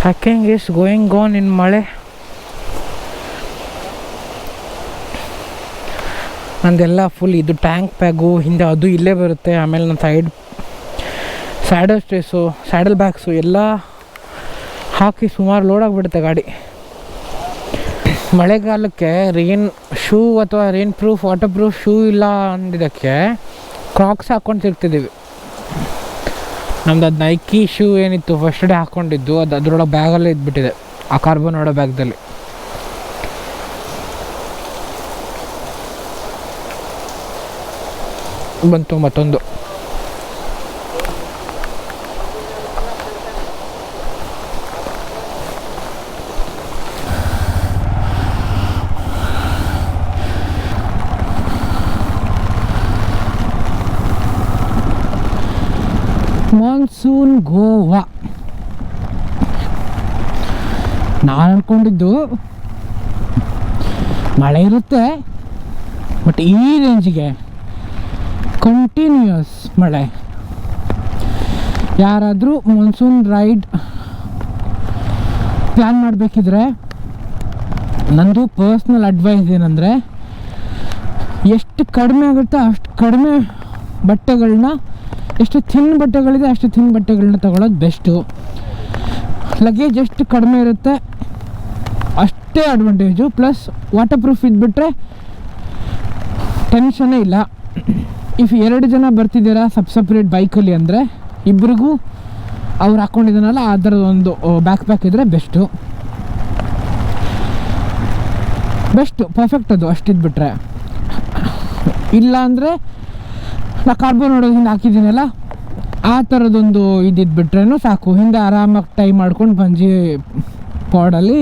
Packing is going on in ಮಳೆ. ನಂದೆಲ್ಲ full ಇದು tank bag ಹಿಂದೆ ಅದು ಇಲ್ಲೇ ಬರುತ್ತೆ. ಆಮೇಲೆ ನನ್ನ ಸ್ಯಾಡಲ್ ಸ್ಟ್ರೇಸು ಸ್ಯಾಡಲ್ ಬ್ಯಾಗ್ಸು ಎಲ್ಲ ಹಾಕಿ ಸುಮಾರು ಲೋಡ್ ಆಗಿಬಿಡುತ್ತೆ ಗಾಡಿ. ಮಳೆಗಾಲಕ್ಕೆ ರೇನ್ ಶೂ ಅಥವಾ rain proof water proof shoe ಇಲ್ಲ ಅಂದಿದ್ದಕ್ಕೆ ಕ್ರಾಕ್ಸ್ ಹಾಕ್ಕೊಂಡು ತಿರ್ತಿದ್ದೀವಿ. ನಮ್ದು ಅದು ನೈಕಿ ಶೂ ಏನಿತ್ತು ಫಸ್ಟ್ ಡೇ ಹಾಕ್ಕೊಂಡಿದ್ದು ಅದು ಅದರೊಳಗೆ ಬ್ಯಾಗಲ್ಲೇ ಇದ್ಬಿಟ್ಟಿದೆ, ಆ ಕಾರ್ಬನ್ ಆಡೋ ಬ್ಯಾಗ್ದಲ್ಲಿ. ಬಂತು ಮತ್ತೊಂದು. ಮಾನ್ಸೂನ್ ಗೋವಾ. ನಾನು ಅಂದ್ಕೊಂಡಿದ್ದು ಮಳೆ ಇರುತ್ತೆ, ಬಟ್ ಈ ರೇಂಜಿಗೆ ಕಂಟಿನ್ಯೂಯಸ್ ಮಳೆ. ಯಾರಾದರೂ ಮಾನ್ಸೂನ್ ರೈಡ್ ಪ್ಲ್ಯಾನ್ ಮಾಡಬೇಕಿದ್ರೆ ನಂದು ಪರ್ಸ್ನಲ್ ಅಡ್ವೈಸ್ ಏನಂದರೆ, ಎಷ್ಟು ಕಡಿಮೆ ಆಗುತ್ತೋ ಅಷ್ಟು ಕಡಿಮೆ ಬಟ್ಟೆಗಳನ್ನ, ಎಷ್ಟು ಥಿನ್ ಬಟ್ಟೆಗಳಿದೆ ಅಷ್ಟು ಥಿನ್ ಬಟ್ಟೆಗಳನ್ನ ತಗೊಳ್ಳೋದು ಬೆಸ್ಟು. ಲಗೇಜ್ ಎಷ್ಟು ಕಡಿಮೆ ಇರುತ್ತೆ ಅಷ್ಟೇ ಅಡ್ವಾಂಟೇಜು. ಪ್ಲಸ್ ವಾಟರ್ ಪ್ರೂಫ್ ಇದ್ಬಿಟ್ರೆ ಟೆನ್ಷನ್ನೇ ಇಲ್ಲ. ಇಫ್ 2 ಜನ ಬರ್ತಿದ್ದೀರಾ ಸಪ್ರೇಟ್ ಬೈಕಲ್ಲಿ ಅಂದರೆ ಇಬ್ರಿಗೂ ಅವ್ರು ಹಾಕ್ಕೊಂಡಿದ್ದಾನಲ್ಲ ಆ ಥರದ ಒಂದು ಬ್ಯಾಕ್ ಪ್ಯಾಕ್ ಇದ್ದರೆ ಬೆಸ್ಟು ಪರ್ಫೆಕ್ಟ್. ಅದು ಅಷ್ಟಿದ್ಬಿಟ್ರೆ ಇಲ್ಲ ಅಂದರೆ ನಾ ಕಾರ್ಬನ್ ನೋಡೋದ್ರಿಂದ ಹಾಕಿದ್ದೀನಲ್ಲ ಆ ಥರದೊಂದು ಇದ್ದಿದ್ಬಿಟ್ರೇನು ಸಾಕು. ಹಿಂದೆ ಆರಾಮಾಗಿ ಟೈ ಮಾಡ್ಕೊಂಡು ಬಂಜಿ ಪಾಡಲ್ಲಿ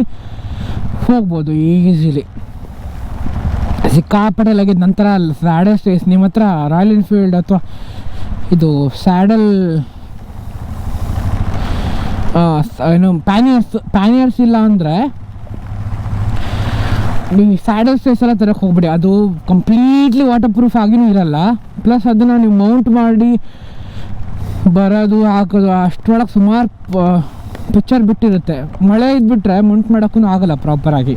ಹೋಗ್ಬೋದು ಈಸಿಲಿ. ಸಿಕ್ಕಾಪಟ್ಟೆ ಲಗೇಜ್. ನಂತರ ಸ್ಯಾಡಲ್ ಸ್ಟ್ರೇಸ್ ನಿಮ್ಮ ಹತ್ರ ರಾಯಲ್ ಎನ್ಫೀಲ್ಡ್ ಅಥವಾ ಇದು ಸ್ಯಾಡಲ್ ಏನು ಪ್ಯಾನಿಯರ್ಸ್ ಇಲ್ಲ ಅಂದರೆ ನೀವು ಸ್ಯಾಡಲ್ ಸ್ಟ್ರೇಸ್ ಎಲ್ಲ ತರಕ್ಕೆ ಹೋಗ್ಬಿಡಿ. ಅದು ಕಂಪ್ಲೀಟ್ಲಿ ವಾಟರ್ ಪ್ರೂಫ್ ಆಗಿನೂ ಇರಲ್ಲ. ಪ್ಲಸ್ ಅದನ್ನು ನೀವು ಮೌಂಟ್ ಮಾಡಿ ಬರೋದು ಹಾಕೋದು ಅಷ್ಟರೊಳಗೆ ಸುಮಾರು ಪಿಕ್ಚರ್ ಬಿಟ್ಟಿರುತ್ತೆ. ಮಳೆ ಇದ್ಬಿಟ್ರೆ ಮೌಂಟ್ ಮಾಡೋಕ್ಕೂ ಆಗಲ್ಲ ಪ್ರಾಪರಾಗಿ.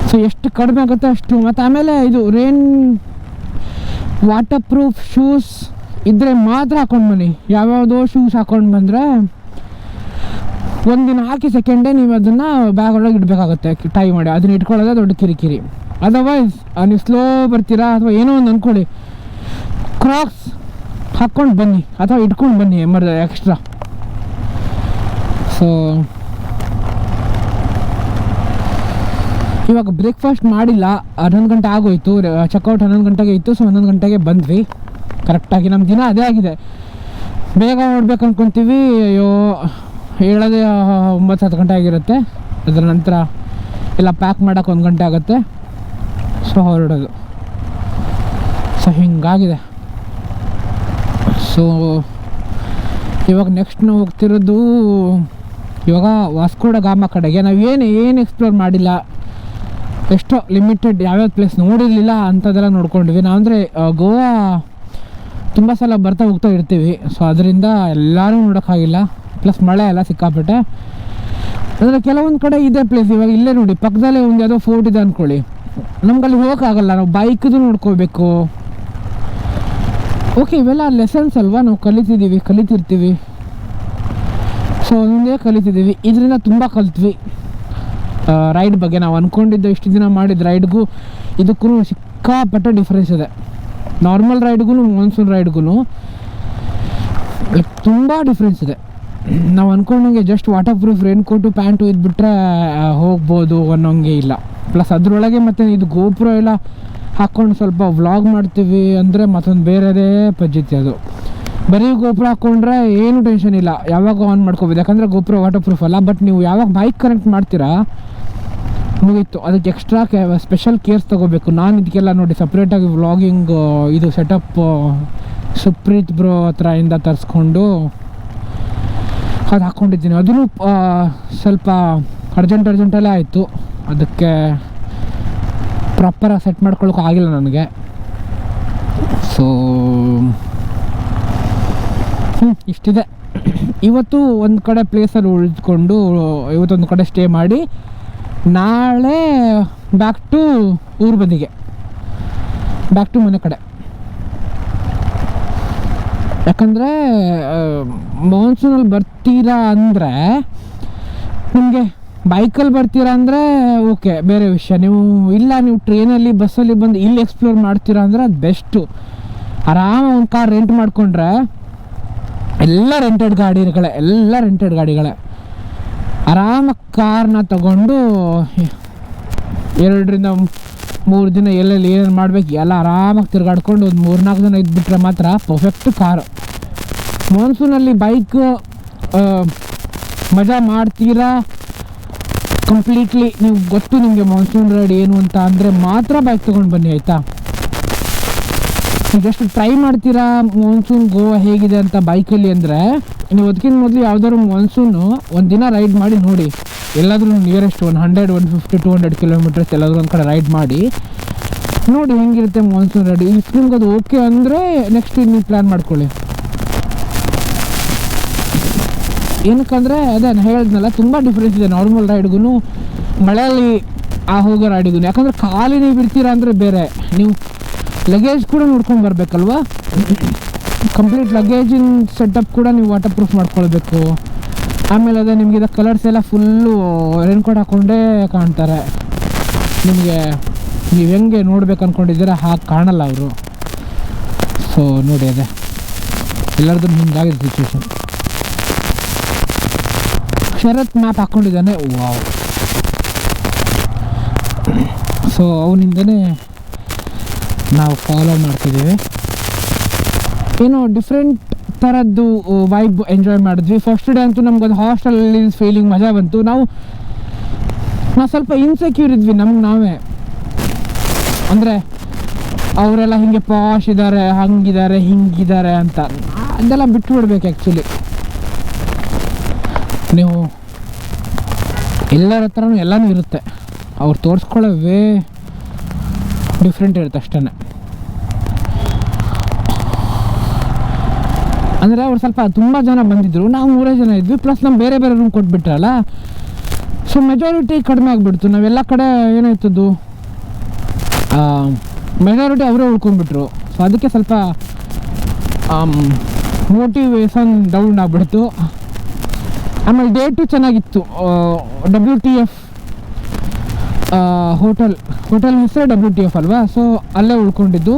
ಸೊ ಎಷ್ಟು ಕಡಿಮೆ ಆಗುತ್ತೆ ಅಷ್ಟು. ಮತ್ತು ಆಮೇಲೆ ಇದು ವಾಟರ್ ಪ್ರೂಫ್ ಶೂಸ್ ಇದ್ದರೆ ಮಾತ್ರ ಹಾಕ್ಕೊಂಡು ಬನ್ನಿ. ಯಾವ್ಯಾವುದೋ ಶೂಸ್ ಹಾಕ್ಕೊಂಡು ಬಂದರೆ ಒಂದಿನ ಹಾಕಿ ಸೆಕೆಂಡ್ ಡೇ ನೀವು ಅದನ್ನು ಬ್ಯಾಗ್ ಒಳಗೆ ಇಡಬೇಕಾಗುತ್ತೆ ಟೈ ಮಾಡಿ. ಅದನ್ನ ಇಟ್ಕೊಳ್ಳೋದೇ ದೊಡ್ಡ ಕಿರಿಕಿರಿ. ಅದರ್ವೈಸ್ ನೀವು ಸ್ಲೋ ಬರ್ತೀರಾ ಅಥವಾ ಏನೋ ಒಂದು ಅಂದ್ಕೊಳ್ಳಿ, ಕ್ರಾಕ್ಸ್ ಹಾಕ್ಕೊಂಡು ಬನ್ನಿ ಅಥವಾ ಇಟ್ಕೊಂಡು ಬನ್ನಿ ಎಕ್ಸ್ಟ್ರಾ. ಸೊ ಇವಾಗ ಬ್ರೇಕ್ಫಾಸ್ಟ್ ಮಾಡಿಲ್ಲ, 11 ಗಂಟೆ ಆಗೋಯ್ತು. ಚೆಕ್ಔಟ್ 11 ಗಂಟೆಗೆ ಇತ್ತು. ಸೊ 11 ಗಂಟೆಗೆ ಬಂದ್ವಿ ಕರೆಕ್ಟಾಗಿ. ನಮ್ಮ ದಿನ ಅದೇ ಆಗಿದೆ. ಬೇಗ ಹೊರಡ್ಬೇಕು ಅಂದ್ಕೊತೀವಿ, ಅಯ್ಯೋ ಹೇಳೋದೇ 9-10 ಗಂಟೆ ಆಗಿರುತ್ತೆ. ಅದರ ನಂತರ ಎಲ್ಲ ಪ್ಯಾಕ್ ಮಾಡೋಕೆ 1 ಗಂಟೆ ಆಗುತ್ತೆ. ಸೊ ಹೊರಡೋದು. ಸೊ ಹಿಂಗಾಗಿದೆ. ಸೊ ಇವಾಗ ನೆಕ್ಸ್ಟ್ ನಾವು ಹೋಗ್ತಿರೋದು ಇವಾಗ ವಾಸ್ಕೋ ಡ ಗಾಮಾ ಕಡೆಗೆ. ನಾವು ಏನು ಎಕ್ಸ್ಪ್ಲೋರ್ ಮಾಡಿಲ್ಲ, ಎಷ್ಟೋ ಲಿಮಿಟೆಡ್ ಯಾವ್ಯಾವ ಪ್ಲೇಸ್ ನೋಡಿರಲಿಲ್ಲ ಅಂಥದ್ದೆಲ್ಲ ನೋಡ್ಕೊಂಡ್ವಿ ನಾವು. ಅಂದರೆ ಗೋವಾ ತುಂಬ ಸಲ ಬರ್ತಾ ಹೋಗ್ತಾ ಇರ್ತೀವಿ. ಸೊ ಅದರಿಂದ ಎಲ್ಲರೂ ನೋಡೋಕ್ಕಾಗಿಲ್ಲ. ಪ್ಲಸ್ ಮಳೆ ಎಲ್ಲ ಸಿಕ್ಕಾಪಟ್ಟೆ. ಅಂದರೆ ಕೆಲವೊಂದು ಕಡೆ ಇದೆ ಪ್ಲೇಸ್. ಇವಾಗ ಇಲ್ಲೇ ನೋಡಿ ಪಕ್ಕದಲ್ಲೇ ಒಂದು ಯಾವುದೋ ಫೋರ್ಟ್ ಇದೆ ಅಂದ್ಕೊಳ್ಳಿ, ನಮ್ಗೆ ಅಲ್ಲಿ ಹೋಗೋಕ್ಕಾಗಲ್ಲ. ನಾವು ಬೈಕ್ದು ನೋಡ್ಕೋಬೇಕು. ಓಕೆ, ಇವೆಲ್ಲ ಲೆಸನ್ಸ್ ಅಲ್ವಾ, ನಾವು ಕಲಿತಿರ್ತೀವಿ. ಸೊ ಒಂದೇ ಕಲಿತಿದ್ದೀವಿ. ಇದರಿಂದ ತುಂಬ ಕಲ್ತ್ವಿ ರೈಡ್ ಬಗ್ಗೆ. ನಾವು ಅಂದ್ಕೊಂಡಿದ್ದು ಇಷ್ಟು ದಿನ ಮಾಡಿದ ರೈಡ್ಗೂ ಇದಕ್ಕೂ ಸಿಕ್ಕಾಪಟ್ಟೆ ಡಿಫ್ರೆನ್ಸ್ ಇದೆ. ನಾರ್ಮಲ್ ರೈಡ್ಗೂ ಮಾನ್ಸೂನ್ ರೈಡ್ಗೂ ತುಂಬ ಡಿಫ್ರೆನ್ಸ್ ಇದೆ. ನಾವು ಅಂದ್ಕೊಂಡಂಗೆ ಜಸ್ಟ್ ವಾಟರ್ ಪ್ರೂಫ್ ರೇನ್ಕೋಟು ಪ್ಯಾಂಟು ಇದ್ಬಿಟ್ರೆ ಹೋಗ್ಬೋದು ಅನ್ನೋಂಗೆ ಇಲ್ಲ. ಪ್ಲಸ್ ಅದರೊಳಗೆ ಮತ್ತು ಇದು ಗೋಪ್ರೋ ಎಲ್ಲ ಹಾಕ್ಕೊಂಡು ಸ್ವಲ್ಪ ವ್ಲಾಗ್ ಮಾಡ್ತೀವಿ ಅಂದರೆ ಮತ್ತೊಂದು ಬೇರೆದೇ ಪದ್ಧತಿ. ಅದು ಬರೀ ಗೋಪ್ರೋ ಹಾಕ್ಕೊಂಡ್ರೆ ಏನು ಟೆನ್ಷನ್ ಇಲ್ಲ, ಯಾವಾಗ ಆನ್ ಮಾಡ್ಕೋಬೋದು. ಯಾಕಂದರೆ ಗೋಪ್ರೋ ವಾಟರ್ ಪ್ರೂಫ್ ಅಲ್ಲ. ಬಟ್ ನೀವು ಯಾವಾಗ ಬೈಕ್ ಕನೆಕ್ಟ್ ಮಾಡ್ತೀರಾ ಮುಗೀತು. ಅದಕ್ಕೆ ಎಕ್ಸ್ಟ್ರಾ ಸ್ಪೆಷಲ್ ಕೇರ್ಸ್ ತೊಗೋಬೇಕು. ನಾನು ಇದಕ್ಕೆಲ್ಲ ನೋಡಿ ಸಪ್ರೇಟಾಗಿ ವ್ಲಾಗಿಂಗ್ ಇದು ಸೆಟಪ್ ಸುಪ್ರೀತ್ ಬ್ರೋ ಹತ್ರ ಇಂದ ತರಿಸ್ಕೊಂಡು ಅದು ಹಾಕ್ಕೊಂಡಿದ್ದೀನಿ. ಅದೂ ಸ್ವಲ್ಪ ಅರ್ಜೆಂಟಲ್ಲೇ ಆಯಿತು. ಅದಕ್ಕೆ ಪ್ರಾಪರಾಗಿ ಸೆಟ್ ಮಾಡ್ಕೊಳ್ಳೋಕೆ ಆಗಿಲ್ಲ ನನಗೆ. ಸೊ ಇಷ್ಟಿದೆ ಇವತ್ತು ಒಂದು ಕಡೆ ಪ್ಲೇಸಲ್ಲಿ ಉಳಿದುಕೊಂಡು ಇವತ್ತೊಂದು ಕಡೆ ಸ್ಟೇ ಮಾಡಿ ನಾಳೆ ಬ್ಯಾಕ್ ಟು ಊರು ಬದಿಗೆ, ಬ್ಯಾಕ್ ಟು ಮನೆ ಕಡೆ. ಯಾಕಂದರೆ ಮಾನ್ಸೂನಲ್ಲಿ ಬರ್ತೀರಾ ಅಂದರೆ ನಿಮಗೆ ಬೈಕಲ್ಲಿ ಬರ್ತೀರಾ ಅಂದರೆ ಓಕೆ, ಬೇರೆ ವಿಷಯ. ನೀವು ಟ್ರೈನಲ್ಲಿ ಬಸ್ಸಲ್ಲಿ ಬಂದು ಇಲ್ಲಿ ಎಕ್ಸ್ಪ್ಲೋರ್ ಮಾಡ್ತೀರಾ ಅಂದರೆ ಅದು ಬೆಸ್ಟು. ಆರಾಮ ಒಂದು ಕಾರ್ ರೆಂಟ್ ಮಾಡಿಕೊಂಡ್ರೆ ಎಲ್ಲ ರೆಂಟೆಡ್ ಗಾಡಿಗಳೇ ಆರಾಮ ಕಾರ್ನ ತಗೊಂಡು 2 ರಿಂದ 3 ದಿನ ಎಲ್ಲೆಲ್ಲಿ ಏನೇನು ಮಾಡಬೇಕು ಎಲ್ಲ ಆರಾಮಾಗಿ ತಿರುಗಾಡ್ಕೊಂಡು ಒಂದು 3-4 ದಿನ ಇದ್ಬಿಟ್ರೆ ಮಾತ್ರ ಪರ್ಫೆಕ್ಟ್ ಕಾರು. ಮಾನ್ಸೂನಲ್ಲಿ ಬೈಕ್ ಮಜಾ ಮಾಡ್ತೀರಾ ಕಂಪ್ಲೀಟ್ಲಿ, ನೀವು ಗೊತ್ತು ನಿಮಗೆ ಮಾನ್ಸೂನ್ ರೈಡ್ ಏನು ಅಂತ ಅಂದರೆ ಮಾತ್ರ ಬೈಕ್ ತೊಗೊಂಡು ಬನ್ನಿ, ಆಯಿತಾ? ಜಸ್ಟ್ ಟ್ರೈ ಮಾಡ್ತೀರಾ ಮಾನ್ಸೂನ್ ಗೋವಾ ಹೇಗಿದೆ ಅಂತ ಬೈಕಲ್ಲಿ ಅಂದರೆ ನೀವು ಅದಕ್ಕಿಂತ ಮೊದಲು ಯಾವುದಾದ್ರು ಮಾನ್ಸೂನು ಒಂದು ದಿನ ರೈಡ್ ಮಾಡಿ ನೋಡಿ. ಎಲ್ಲಾದರೂ ನಿಯರೆಸ್ಟ್ 100, 150, 200 ಕಿಲೋಮೀಟರ್ಸ್ ಎಲ್ಲಾದರೂ ಒಂದು ಕಡೆ ರೈಡ್ ಮಾಡಿ ನೋಡಿ ಹೆಂಗಿರುತ್ತೆ ಮಾನ್ಸೂನ್ ರೈಡ್. ಇಫ್ ನಿಮ್ಗೆ ಅದು ಓಕೆ ಅಂದರೆ ನೆಕ್ಸ್ಟ್ ನೀವು ಪ್ಲ್ಯಾನ್ ಮಾಡ್ಕೊಳ್ಳಿ. ಏನಕ್ಕಂದರೆ ಅದೇ ನಾನು ಹೇಳಿದ್ನಲ್ಲ, ತುಂಬ ಡಿಫ್ರೆನ್ಸ್ ಇದೆ ನಾರ್ಮಲ್ ರೈಡ್ಗೂ ಮಳೆಯಲ್ಲಿ ಹೋಗೋ ರೈಡಿಗೂ. ಯಾಕಂದರೆ ಖಾಲಿ ನೀವು ಬಿಡ್ತೀರಾ ಅಂದರೆ ಬೇರೆ, ನೀವು ಲಗೇಜ್ ಕೂಡ ನೋಡ್ಕೊಂಡು ಬರಬೇಕಲ್ವ. ಕಂಪ್ಲೀಟ್ ಲಗೇಜಿನ ಸೆಟಪ್ ಕೂಡ ನೀವು ವಾಟರ್ ಪ್ರೂಫ್ ಮಾಡ್ಕೊಳ್ಬೇಕು. ಆಮೇಲೆ ಅದೇ ನಿಮಗೆ ಕಲರ್ಸ್ ಎಲ್ಲ ಫುಲ್ಲು ರೇನ್ಕೋಟ್ ಹಾಕ್ಕೊಂಡೇ ಕಾಣ್ತಾರೆ. ನಿಮಗೆ ನೀವು ಹೆಂಗೆ ನೋಡ್ಬೇಕು ಅಂದ್ಕೊಂಡಿದ್ದೀರ ಹಾಗೆ ಕಾಣಲ್ಲ ಅವರು. ಸೊ ನೋಡಿ, ಅದೇ ಎಲ್ಲರದ್ದು ಹಿಂಗಾಗಿದೆ ಸಿಚುವೇಶನ್. ಶರತ್ ಮ್ಯಾಪ್ ಹಾಕ್ಕೊಂಡಿದ್ದಾನೆ, ವಾವ್. ಸೊ ಅವನಿಂದನೇ ನಾವು ಫಾಲೋ ಮಾಡ್ತಿದ್ದೀವಿ. ಏನೋ ಡಿಫ್ರೆಂಟ್ ಥರದ್ದು ವೈಬ್ ಎಂಜಾಯ್ ಮಾಡಿದ್ವಿ. ಫಸ್ಟ್ ಡೇ ಅಂತೂ ನಮ್ಗೆ ಅದು ಹಾಸ್ಟೆಲಲ್ಲಿ ಫೀಲಿಂಗ್ ಮಜಾ ಬಂತು. ನಾವು ಸ್ವಲ್ಪ ಇನ್ಸೆಕ್ಯೂರ್ ಇದ್ವಿ ನಾವೇ, ಅಂದರೆ ಅವರೆಲ್ಲ ಹಿಂಗೆ ಪಾಶ್ ಇದ್ದಾರೆ, ಹಂಗಿದ್ದಾರೆ, ಹಿಂಗಿದ್ದಾರೆ ಅಂತ. ಅದೆಲ್ಲ ಬಿಟ್ಟು ಬಿಡ್ಬೇಕು. ಆ್ಯಕ್ಚುಲಿ ನೀವು ಎಲ್ಲರ ಹತ್ರನೂ ಎಲ್ಲನೂ ಇರುತ್ತೆ, ಅವ್ರು ತೋರಿಸ್ಕೊಳ್ಳೋ ವೇ ಡಿಫ್ರೆಂಟ್ ಇರುತ್ತೆ ಅಷ್ಟೇ. ಅಂದರೆ ಅವ್ರು ಸ್ವಲ್ಪ ತುಂಬ ಜನ ಬಂದಿದ್ದರು, ನಾವು 3 ಜನ ಇದ್ವಿ, ಪ್ಲಸ್ ನಮ್ಮ ಬೇರೆ ರೂಮ್ ಕೊಟ್ಬಿಟ್ರಲ್ಲ. ಸೊ ಮೆಜಾರಿಟಿ ಕಡಿಮೆ ಆಗಿಬಿಡ್ತು. ನಾವೆಲ್ಲ ಕಡೆ ಏನಾಯ್ತದ್ದು ಮೆಜಾರಿಟಿ ಅವರೇ ಉಳ್ಕೊಂಡ್ಬಿಟ್ರು. ಸೊ ಅದಕ್ಕೆ ಸ್ವಲ್ಪ ಮೋಟಿವೇಶನ್ ಡೌನ್ ಆಗಿಬಿಡ್ತು. ಆಮೇಲೆ ಡೇಟು ಚೆನ್ನಾಗಿತ್ತು. WTF ಹೋಟೆಲ್ ಹೆಸರು WTF ಅಲ್ವಾ, ಸೊ ಅಲ್ಲೇ ಉಳ್ಕೊಂಡಿದ್ದು,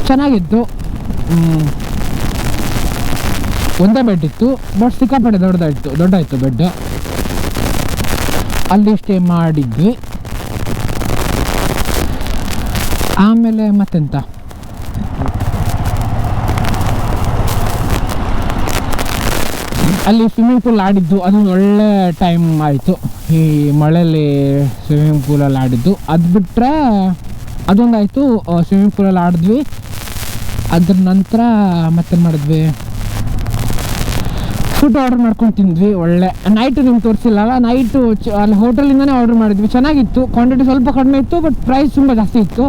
ಚೆನ್ನಾಗಿತ್ತು. ಒಂದೇ ಬೆಡ್ ಇತ್ತು, ಬಟ್ ಸಿಕ್ಕಾಪಟ್ಟೆ ದೊಡ್ಡಾಯಿತು ಬೆಡ್. ಅಲ್ಲಿ ಸ್ಟೇ ಮಾಡಿದ್ವಿ. ಆಮೇಲೆ ಮತ್ತೆಂತ, ಅಲ್ಲಿ ಸ್ವಿಮ್ಮಿಂಗ್ ಪೂಲ್ ಆಡಿದ್ದು, ಅದು ಒಳ್ಳೆ ಟೈಮ್ ಆಯಿತು. ಈ ಮಳೆಯಲ್ಲಿ ಸ್ವಿಮ್ಮಿಂಗ್ ಪೂಲಲ್ಲಿ ಆಡಿದ್ದು. ಅದು ಬಿಟ್ಟರೆ ಅದೊಂದಾಯಿತು, ಸ್ವಿಮ್ಮಿಂಗ್ ಪೂಲಲ್ಲಿ ಆಡಿದ್ವಿ. ಅದ್ರ ನಂತರ ಮತ್ತೇನು ಮಾಡಿದ್ವಿ, ಫುಡ್ ಆರ್ಡರ್ ಮಾಡ್ಕೊಂಡು ತಿಂದ್ವಿ. ಒಳ್ಳೆ ನೈಟು ನಿಮ್ಗೆ ತೋರಿಸಿಲ್ಲ, ನೈಟು ಅಲ್ಲಿ ಹೋಟೆಲಿಂದನೇ ಆರ್ಡರ್ ಮಾಡಿದ್ವಿ. ಚೆನ್ನಾಗಿತ್ತು, ಕ್ವಾಂಟಿಟಿ ಸ್ವಲ್ಪ ಕಡಿಮೆ ಇತ್ತು, ಬಟ್ ಪ್ರೈಸ್ ತುಂಬ ಜಾಸ್ತಿ ಇತ್ತು.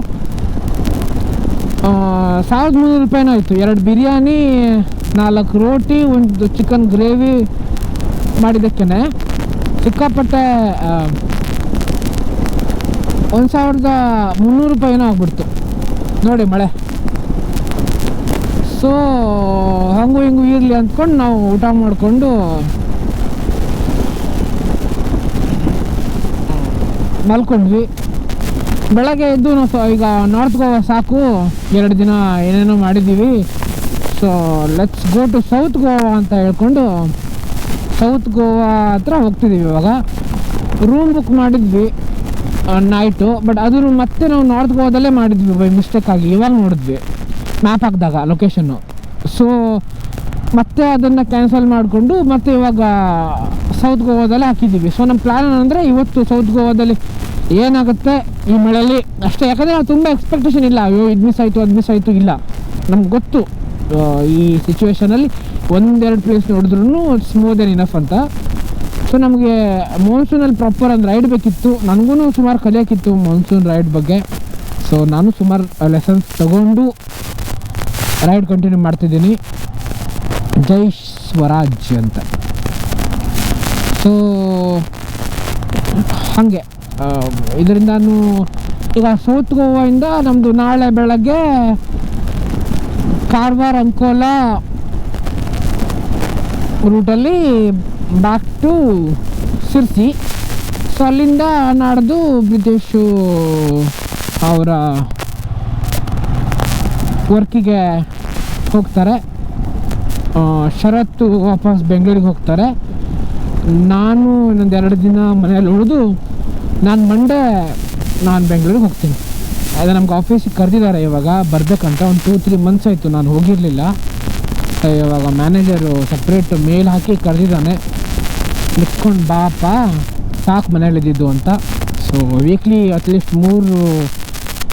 1300 ರೂಪಾಯಿನೂ ಆಯಿತು. 2 ಬಿರಿಯಾನಿ, 4 ರೋಟಿ, ಒಂದು ಚಿಕನ್ ಗ್ರೇವಿ ಮಾಡಿದ್ದಕ್ಕೇ ಸಿಕ್ಕಾಪಟ್ಟೆ 1300 ರೂಪಾಯಿನೂ ಆಗ್ಬಿಡ್ತು ನೋಡಿ ಮಳೆ. ಸೊ ಹಂಗೂ ಹಿಂಗೂ ಇರಲಿ ಅಂದ್ಕೊಂಡು ನಾವು ಊಟ ಮಾಡಿಕೊಂಡು ಮಲ್ಕೊಂಡ್ವಿ. ಬೆಳಗ್ಗೆ ಎದ್ದು ನಾವು ಈಗ ನಾರ್ತ್ ಗೋವಾ ಸಾಕು, 2 ದಿನ ಏನೇನೋ ಮಾಡಿದ್ದೀವಿ. So let's go to South Goa ಅಂತ ಹೇಳ್ಕೊಂಡು ಸೌತ್ ಗೋವಾ ಹತ್ರ ಹೋಗ್ತಿದ್ದೀವಿ. ಇವಾಗ ರೂಮ್ ಬುಕ್ ಮಾಡಿದ್ವಿ ನೈಟು, ಬಟ್ ಅದು ಮತ್ತೆ ನಾವು ನಾರ್ತ್ ಗೋವಾದಲ್ಲೇ ಮಾಡಿದ್ವಿ ಬೈ ಮಿಸ್ಟೇಕಾಗಿ. ಇವಾಗ ನೋಡಿದ್ವಿ ಮ್ಯಾಪ್ ಹಾಕಿದಾಗ ಲೊಕೇಶನ್ನು. ಸೊ ಮತ್ತೆ ಅದನ್ನು ಕ್ಯಾನ್ಸಲ್ ಮಾಡಿಕೊಂಡು ಮತ್ತೆ ಇವಾಗ ಸೌತ್ ಗೋವಾದಲ್ಲೇ ಹಾಕಿದ್ದೀವಿ. ಸೊ ನಮ್ಮ ಪ್ಲ್ಯಾನ್ ಏನಂದರೆ ಇವತ್ತು ಸೌತ್ ಗೋವಾದಲ್ಲಿ ಏನಾಗುತ್ತೆ ಈ ಮಳೆಯಲ್ಲಿ ಅಷ್ಟೇ. ಯಾಕಂದರೆ ನಾವು ತುಂಬ ಎಕ್ಸ್ಪೆಕ್ಟೇಷನ್ ಇಲ್ಲ, ಅಯ್ಯೋ ಇದು ಮಿಸ್ ಆಯಿತು ಇಲ್ಲ. ನಮ್ಗೆ ಗೊತ್ತು ಈ ಸಿಚುವೇಷನಲ್ಲಿ 1-2 ಪ್ಲೇಸ್ ನೋಡಿದ್ರೂ ಸ್ಮೂತ್ ಆ್ಯಂಡ್ ಇನಫ್ ಅಂತ. ಸೊ ನಮಗೆ ಮಾನ್ಸೂನಲ್ಲಿ ಪ್ರಾಪರ್ ಒಂದು ರೈಡ್ ಬೇಕಿತ್ತು. ನನಗೂ ಸುಮಾರು ಕಲಿಯೋಕ್ಕಿತ್ತು ಮಾನ್ಸೂನ್ ರೈಡ್ ಬಗ್ಗೆ. ಸೊ ನಾನು ಸುಮಾರು ಲೆಸನ್ಸ್ ತಗೊಂಡು ರೈಡ್ ಕಂಟಿನ್ಯೂ ಮಾಡ್ತಿದ್ದೀನಿ, ಜೈ ಸ್ವರಾಜ್ ಅಂತ. ಸೊ ಹಾಗೆ ಇದರಿಂದ ಈಗ ಸೌತ್ ಗೋವಾಯಿಂದ ನಮ್ಮದು ನಾಳೆ ಬೆಳಗ್ಗೆ ಕಾರವಾರ ಅಂಕೋಲಾ ರೂಟಲ್ಲಿ ಬ್ಯಾಕ್ ಟು ಶಿರ್ಸಿ. ಸೊ ಅಲ್ಲಿಂದ ನಾಡ್ದು ಬ್ರಿಜೇಶು ಅವರ ವರ್ಕಿಗೆ ಹೋಗ್ತಾರೆ, ಶರತ್ತು ವಾಪಸ್ ಬೆಂಗಳೂರಿಗೆ ಹೋಗ್ತಾರೆ. ನಾನು ಇನ್ನೊಂದು 2 ದಿನ ಮನೇಲಿ ಉಳಿದು ನಾನು ಮಂಡೇ ಬೆಂಗಳೂರಿಗೆ ಹೋಗ್ತೀನಿ. ಅದು ನಮ್ಗೆ ಆಫೀಸಿಗೆ ಕರೆದಿದ್ದಾರೆ ಇವಾಗ ಬರಬೇಕಂತ. ಒಂದು 2-3 ಮಂತ್ಸ್ ಆಯಿತು ನಾನು ಹೋಗಿರಲಿಲ್ಲ. ಇವಾಗ ಮ್ಯಾನೇಜರು ಸಪ್ರೇಟ್ ಮೇಲ್ ಹಾಕಿ ಕರೆದಿದ್ದಾನೆ, ನಿತ್ಕೊಂಡು ಬಾಪ ಸಾಕು ಮನೇಲಿದ್ದಿದ್ದು ಅಂತ. ಸೊ ವೀಕ್ಲಿ ಅಟ್ಲೀಸ್ಟ್ 3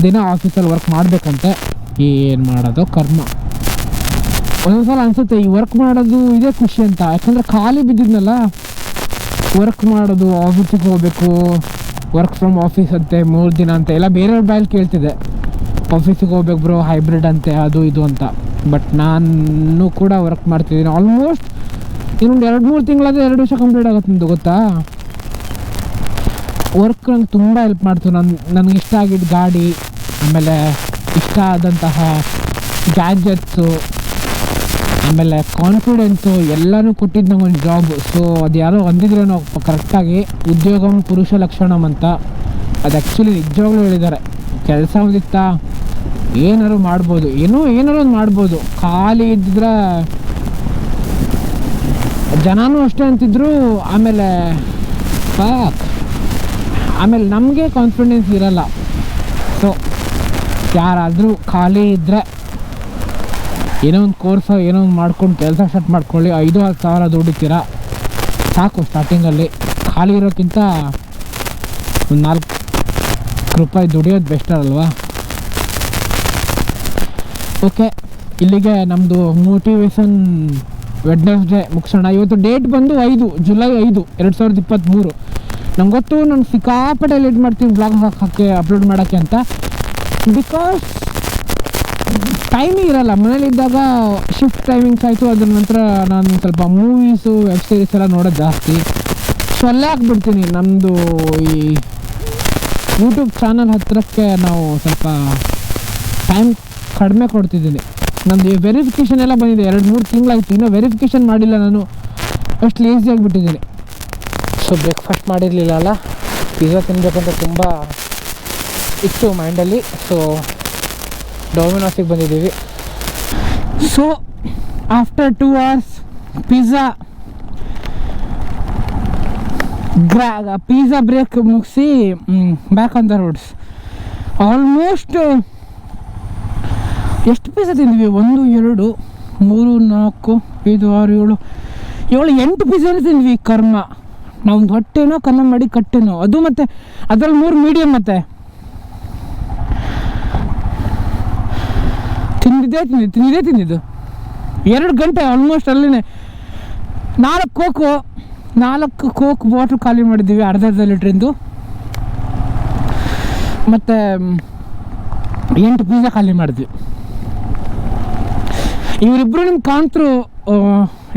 ದಿನ ಆಫೀಸಲ್ಲಿ ವರ್ಕ್ ಮಾಡಬೇಕಂತೆ. ಏನು ಮಾಡೋದು ಕರ್ಮ. ಒಂದೊಂದು ಸಲ ಅನಿಸುತ್ತೆ ಈ ವರ್ಕ್ ಮಾಡೋದು ಇದೇ ಖುಷಿ ಅಂತ. ಯಾಕಂದರೆ ಖಾಲಿ ಬಿದ್ದಿದ್ನಲ್ಲ, ವರ್ಕ್ ಮಾಡೋದು, ಆಫೀಸಿಗೆ ಹೋಗಬೇಕು, ವರ್ಕ್ ಫ್ರಮ್ ಆಫೀಸ್ ಅಂತೆ 3 ದಿನ ಅಂತ ಎಲ್ಲ ಬೇರೆಯವ್ರ ಬಾಯಲ್ಲಿ ಕೇಳ್ತಿದ್ದೆ. ಆಫೀಸಿಗೆ ಹೋಗ್ಬೇಕು ಬ್ರೋ, ಹೈಬ್ರಿಡ್ ಅಂತೆ, ಅದು ಇದು ಅಂತ. ಬಟ್ ನಾನು ಕೂಡ ವರ್ಕ್ ಮಾಡ್ತಿದ್ದೀನಿ ಆಲ್ಮೋಸ್ಟ್ ಇನ್ನೊಂದು 2-3 ತಿಂಗಳಾದರೆ 2 ವರ್ಷ ಕಂಪ್ಲೀಟ್ ಆಗುತ್ತೆ ನಿಮ್ಮದು ಗೊತ್ತಾ. ವರ್ಕ್ ನಂಗೆ ತುಂಬ ಹೆಲ್ಪ್ ಮಾಡ್ತು. ನನಗೆ ಇಷ್ಟ ಆಗಿದ್ದ ಗಾಡಿ, ಆಮೇಲೆ ಇಷ್ಟ ಆದಂತಹ ಗ್ಯಾಜೆಟ್ಸು, ಆಮೇಲೆ ಕಾನ್ಫಿಡೆನ್ಸು ಎಲ್ಲನೂ ಕೊಟ್ಟಿದ್ದು ನಂಗೊಂದು ಜಾಬ್. ಸೊ ಅದು ಯಾರೋ ಅಂದಿದ್ರೇನೋ ಕರೆಕ್ಟಾಗಿ, ಉದ್ಯೋಗಂ ಪುರುಷ ಲಕ್ಷಣಂ ಅಂತ. ಅದು ಆ್ಯಕ್ಚುಲಿ ನಿಜವಾಗ್ಲೂ ಹೇಳಿದ್ದಾರೆ. ಕೆಲಸ ಒಂದಿತ್ತ ಏನಾದ್ರು ಮಾಡ್ಬೋದು, ಏನಾರು ಒಂದು ಮಾಡ್ಬೋದು. ಖಾಲಿ ಇದ್ದಿದ್ರೆ ಜನನೂ ಅಷ್ಟೇ ಅಂತಿದ್ರು. ಆಮೇಲೆ ನಮಗೆ ಕಾನ್ಫಿಡೆನ್ಸ್ ಇರಲ್ಲ. ಸೊ ಯಾರಾದರೂ ಖಾಲಿ ಇದ್ದರೆ ಏನೋ ಒಂದು ಕೋರ್ಸೋ ಏನೋ ಒಂದು ಮಾಡ್ಕೊಂಡು ಕೆಲಸ ಸ್ಟಾರ್ಟ್ ಮಾಡ್ಕೊಳ್ಳಿ. 5-6 ಸಾವಿರ ದುಡಿತೀರ ಸಾಕು ಸ್ಟಾರ್ಟಿಂಗಲ್ಲಿ. ಖಾಲಿ ಇರೋಕ್ಕಿಂತ ಒಂದು 4 ರೂಪಾಯಿ ದುಡಿಯೋದು ಬೆಸ್ಟರ್ ಅಲ್ವಾ. ಓಕೆ, ಇಲ್ಲಿಗೆ ನಮ್ಮದು ಮೋಟಿವೇಶನ್ ವೆಡ್ನೆಸ್ಡೇ ಮುಗಿಸೋಣ. ಇವತ್ತು ಡೇಟ್ ಬಂದು ಜುಲೈ 5, 2023. ನಂಗೆ ಗೊತ್ತು ನಾನು ಸಿಕ್ಕಾಪಟ್ಟೆ ಲೇಟ್ ಮಾಡ್ತೀನಿ ಬ್ಲಾಗ್ ಹಾಕೋಕ್ಕೆ, ಅಪ್ಲೋಡ್ ಮಾಡೋಕ್ಕೆ ಅಂತ. ಬಿಕಾಸ್ ಟೈಮಿಂಗ್ ಇರಲ್ಲ. ಮನೇಲಿದ್ದಾಗ ಶಿಫ್ಟ್ ಟೈಮಿಂಗ್ಸ್ ಆಯಿತು, ಅದ್ರ ನಂತರ ನಾನು ಸ್ವಲ್ಪ ಮೂವೀಸು, ವೆಬ್ ಸೀರೀಸ್ ಎಲ್ಲ ನೋಡೋದು ಜಾಸ್ತಿ. ಸೊ ಅಲ್ಲೇ ಹಾಕ್ಬಿಡ್ತೀನಿ. ನಮ್ಮದು ಈ ಯೂಟ್ಯೂಬ್ ಚಾನಲ್ ಹತ್ತಿರಕ್ಕೆ ನಾವು ಸ್ವಲ್ಪ ಟೈಮ್ ಕಡಿಮೆ ಕೊಡ್ತಿದ್ದೀನಿ. ನಂದು ವೆರಿಫಿಕೇಷನ್ ಎಲ್ಲ ಬಂದಿದೆ, 2-3 ತಿಂಗಳಾಯ್ತು, ಇನ್ನೂ ವೆರಿಫಿಕೇಷನ್ ಮಾಡಿಲ್ಲ. ನಾನು ಅಷ್ಟು ಲೇಸಿ ಆಗಿಬಿಟ್ಟಿದ್ದೀನಿ. ಸೊ ಬ್ರೇಕ್ಫಾಸ್ಟ್ ಮಾಡಿರಲಿಲ್ಲ ಅಲ್ಲ, ಪಿಜ್ಜಾ ತಿನ್ನಬೇಕಂತ ತುಂಬ ಇತ್ತು ಮೈಂಡಲ್ಲಿ. ಸೊ ಡೊಮಿನೋಸಿಗೆ ಬಂದಿದ್ದೀವಿ. So after 2 hours pizza break ಮುಗಿಸಿ back on the roads. Almost ಎಷ್ಟು ಪಿಜ್ಜಾ ತಿಂದ್ವಿ? 1, 2, 3, 4, 5, 6, 7, 8 ಪಿಜ್ಜಾನೇ ತಿಂದ್ವಿ. ಕರ್ಮ, ನಮ್ದು ಹೊಟ್ಟೆನೋ ಕನ್ನ ಮಾಡಿ ಕಟ್ಟೆನೋ ಅದು. ಮತ್ತು ಅದರಲ್ಲಿ 3 ಮೀಡಿಯಮ್. ಮತ್ತು ತಿಂದಿದ್ದು 2 ಗಂಟೆ ಆಲ್ಮೋಸ್ಟ್ ಅಲ್ಲೇ. 4 ಕೋಕ್ ಬಾಟ್ಲ್ ಖಾಲಿ ಮಾಡಿದ್ದೀವಿ, ಅರ್ಧ ಲೀಟ್ರಿಂದು. ಮತ್ತು 8 ಪಿಜ್ಜಾ ಖಾಲಿ ಮಾಡಿದ್ವಿ. ಇವರಿಬ್ಬರು ನಿಮ್ಗೆ ಕಾಣ್ತರು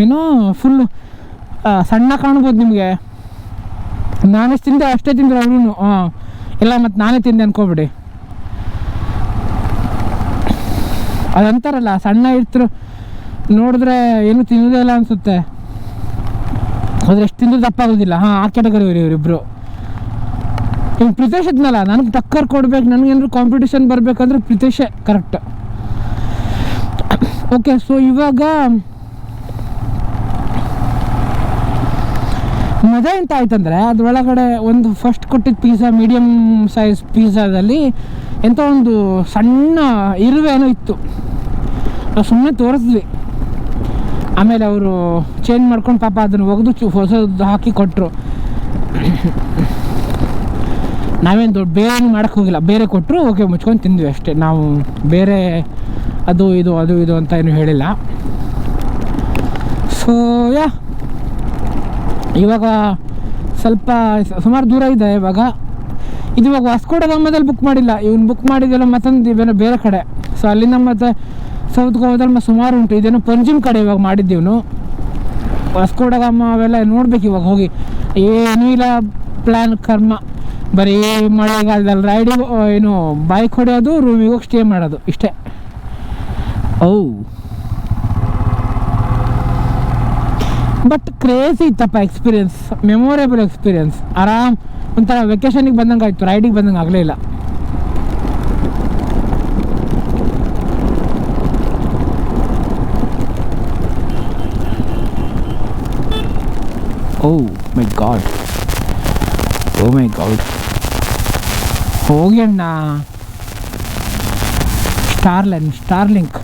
ಏನೋ ಫುಲ್ಲು ಸಣ್ಣ ಕಾಣ್ಬೋದು ನಿಮಗೆ. ನಾನೆಷ್ಟು ತಿಂದೆ ಅಷ್ಟೇ ತಿಂದ್ರು ಅವರು. ಇಲ್ಲ ಮತ್ತು ನಾನೇ ತಿಂದೆ ಅನ್ಕೋಬಿಡಿ. ಅದಂತಾರಲ್ಲ, ಸಣ್ಣ ಇರ್ತರು ನೋಡಿದ್ರೆ ಏನು ತಿನ್ನೋದೇ ಇಲ್ಲ ಅನಿಸುತ್ತೆ, ಆದರೆ ಎಷ್ಟು ತಿಂದು ದಪ್ಪ ಆಗೋದಿಲ್ಲ. ಆ ಕ್ಯಾಟಗರಿ ಇವರಿಬ್ಬರು. ಇನ್ನು ಪ್ರಿತೇಶ್ ಇದ್ನಲ್ಲ, ನನಗೆ ಟಕ್ಕರ್ ಕೊಡ್ಬೇಕು, ನನಗೇನಾದ್ರು ಕಾಂಪಿಟೇಷನ್ ಬರಬೇಕಂದ್ರೆ ಪ್ರಿತೇಶೇ ಕರೆಕ್ಟ್. ಓಕೆ, ಸೊ ಇವಾಗ ಮಜಾ ಎಂತ ಆಯ್ತಂದರೆ, ಅದರೊಳಗಡೆ ಒಂದು ಫಸ್ಟ್ ಕೊಟ್ಟಿದ್ದ ಪಿಜ್ಜಾ, ಮೀಡಿಯಮ್ ಸೈಜ್ ಪಿಜ್ಜಾದಲ್ಲಿ ಎಂಥ ಒಂದು ಸಣ್ಣ ಇರುವೆನೋ ಇತ್ತು. ನಾವು ಸುಮ್ಮನೆ ತೋರಿಸಿದ್ವಿ. ಆಮೇಲೆ ಅವರು ಚೇಂಜ್ ಮಾಡ್ಕೊಂಡು ಪಾಪ ಅದನ್ನು ಒಗೆದು ಹೊಸದು ಹಾಕಿ ಕೊಟ್ಟರು. ನಾವೇನು ದೊಡ್ಡ ಬೇರೆ ಮಾಡೋಕ್ಕೆ ಹೋಗಿಲ್ಲ, ಬೇರೆ ಕೊಟ್ಟರು, ಓಕೆ ಮುಚ್ಕೊಂಡು ತಿಂದ್ವಿ ಅಷ್ಟೇ. ನಾವು ಬೇರೆ ಅದು ಇದು ಅಂತ ಏನು ಹೇಳಿಲ್ಲ. ಸೊ ಇವಾಗ ಸ್ವಲ್ಪ ಸುಮಾರು ದೂರ ಇದೆ. ಇವಾಗ ವಾಸ್ಕೋ ಡ ಗಾಮದಲ್ಲಿ ಬುಕ್ ಮಾಡಿಲ್ಲ, ಇವನು ಬುಕ್ ಮಾಡಿದ್ದೆಲ್ಲ ಮತ್ತೊಂದು ಬೇರೆ ಕಡೆ. ಸೊ ಅಲ್ಲಿಂದ ಮತ್ತೆ ಸೌತ್ ಗೋವಾದಲ್ಲಿ ಸುಮಾರು ಉಂಟು. ಇದೇನೋ ಪಂಜಿಮ್ ಕಡೆ ಇವಾಗ ಮಾಡಿದ್ದೀವಿ. ವಾಸ್ಕೋಡಗಾಮ ಅವೆಲ್ಲ ನೋಡ್ಬೇಕು ಇವಾಗ ಹೋಗಿ. ಏನೂ ಇಲ್ಲ ಪ್ಲ್ಯಾನ್ ಕರ್ಮ, ಬರೀ ಮಳೆಗಾಲದಲ್ಲಿ ರೈಡಿಂಗ್, ಏನು ಬೈಕ್ ಹೊಡೆಯೋದು, ರೂಮಿಗೆ ಹೋಗಿ ಸ್ಟೇ ಮಾಡೋದು ಇಷ್ಟೇ. ಬಟ್ ಕ್ರೇಜಿ ಇತ್ತಪ್ಪ ಎಕ್ಸ್ಪೀರಿಯನ್ಸ್, ಮೆಮೊರೇಬಲ್ ಎಕ್ಸ್ಪೀರಿಯನ್ಸ್. ಆರಾಮ್ ಒಂಥರ ವೆಕೇಷನಿಗೆ ಬಂದಂಗೆ ಆಯಿತು, ರೈಡಿಗೆ ಬಂದಂಗೆ ಆಗಲೇ ಇಲ್ಲ. ಓ ಮೈ ಗಾಡ್ ಹೋಗಿ ಅಣ್ಣ. ಸ್ಟಾರ್ಲಿಂಕ್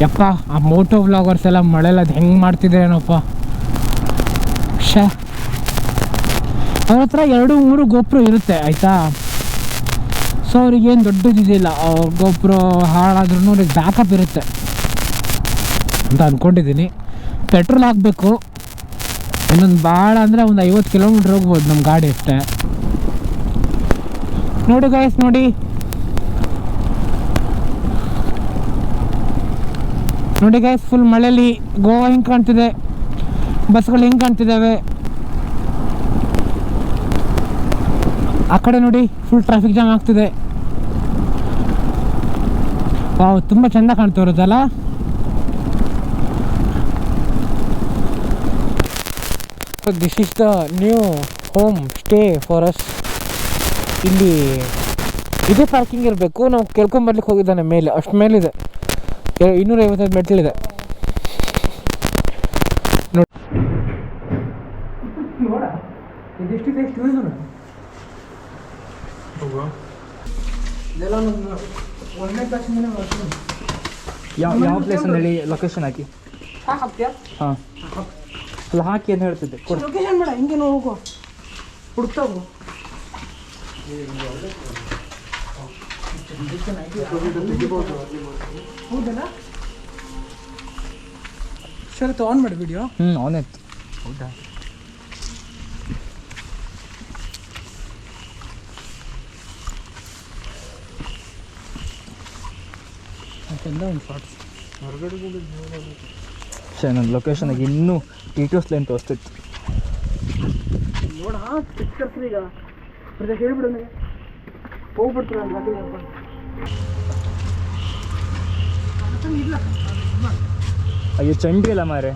ಯಪ್ಪ, ಆ ಮೋಟೋ ವ್ಲಾಗರ್ಸ್ ಎಲ್ಲ ಮಳೆಲ್ಲ ಅದು ಹೆಂಗೆ ಮಾಡ್ತಿದ್ರೆ ಏನಪ್ಪ. ಅವ್ರ ಹತ್ರ 2-3 ಗೋಪ್ರೋ ಇರುತ್ತೆ ಆಯಿತಾ. ಸೊ ಅವ್ರಿಗೇನು ದೊಡ್ಡದಿದ್ದಿಲ್ಲ, ಅವ್ರ ಗೋಪ್ರೋ ಹಾಳಾದ್ರೂ ಅವ್ರಿಗೆ ಬ್ಯಾಕಪ್ ಇರುತ್ತೆ ಅಂತ ಅಂದ್ಕೊಂಡಿದ್ದೀನಿ. ಪೆಟ್ರೋಲ್ ಹಾಕಬೇಕು, ಇನ್ನೊಂದು ಭಾಳ ಅಂದರೆ ಒಂದು 50 ಕಿಲೋಮೀಟ್ರ್ ಹೋಗ್ಬೋದು ನಮ್ಮ ಗಾಡಿ ಅಷ್ಟೇ. ನೋಡಿ ಗೈಸ್, ನೋಡಿ ಗೈಸ್, ಫುಲ್ ಮಳೆಯಲ್ಲಿ ಗೋವಾ ಹಿಂಗೆ ಕಾಣ್ತಿದೆ, ಬಸ್ಗಳು ಹಿಂಗೆ ಕಾಣ್ತಿದ್ದಾವೆ. ಆ ಕಡೆ ನೋಡಿ ಫುಲ್ ಟ್ರಾಫಿಕ್ ಜಾಮ್ ಆಗ್ತಿದೆ. ವಾವ್, ತುಂಬ ಚೆಂದ ಕಾಣ್ತಿರೋದಲ್ಲ. So this is the new home stay for us. ಇಲ್ಲಿ ಇದೇ ಪಾರ್ಕಿಂಗ್ ಇರಬೇಕು. ನಾವು ಕೇಳ್ಕೊಂಬರ್ಲಿಕ್ಕೆ ಹೋಗಿದ್ದಾನೆ ಮೇಲೆ, ಅಷ್ಟು ಮೇಲಿದೆ, 255 ಮೆಟ್ಲಿದೆ ನೋಡಿ. ಯಾವ ಪ್ಲೇಸ್ ಅಂತ ಹೇಳಿ ಲೊಕೇಶನ್ ಹಾಕಿ. ಹಾಂ ಅಲ್ಲ ಹಾಕಿ ಅಂತ ಹೇಳ್ತಿದ್ದೆ. ಲೊಕೇಶನ್ ಬೇಡ, ಹಿಂಗೆ ಹೋಗು, ಹುಡುಕ್ತಾ ಹೋಗು. ಹೌದಲ್ಲ ಸರ್, ಆನ್ ಮಾಡಿ ವಿಡಿಯೋ. ಆನ್ ಆಯ್ತು. ಹೌದಾ, ಮತ್ತೆಲ್ಲ ಒಂದು ಶಾರ್ಟ್ಸ್ ಹೊರಗಡೆ ಸರ್. ನನ್ನ ಲೊಕೇಶನ್ಗೆ ಇನ್ನೂ ಟಿಟಿಎಸ್ ಲೈನ್ ತೋರಿಸ್ತಿತ್ತು. ನೋಡ ಈಗ ಹೇಳ್ಬಿಡು, ನನಗೆ ಹೋಗ್ಬಿಡ್ತೀರ ಅಯ್ಯೋ ಚಂಡಿ ಇಲ್ಲ ಮಾರೆ.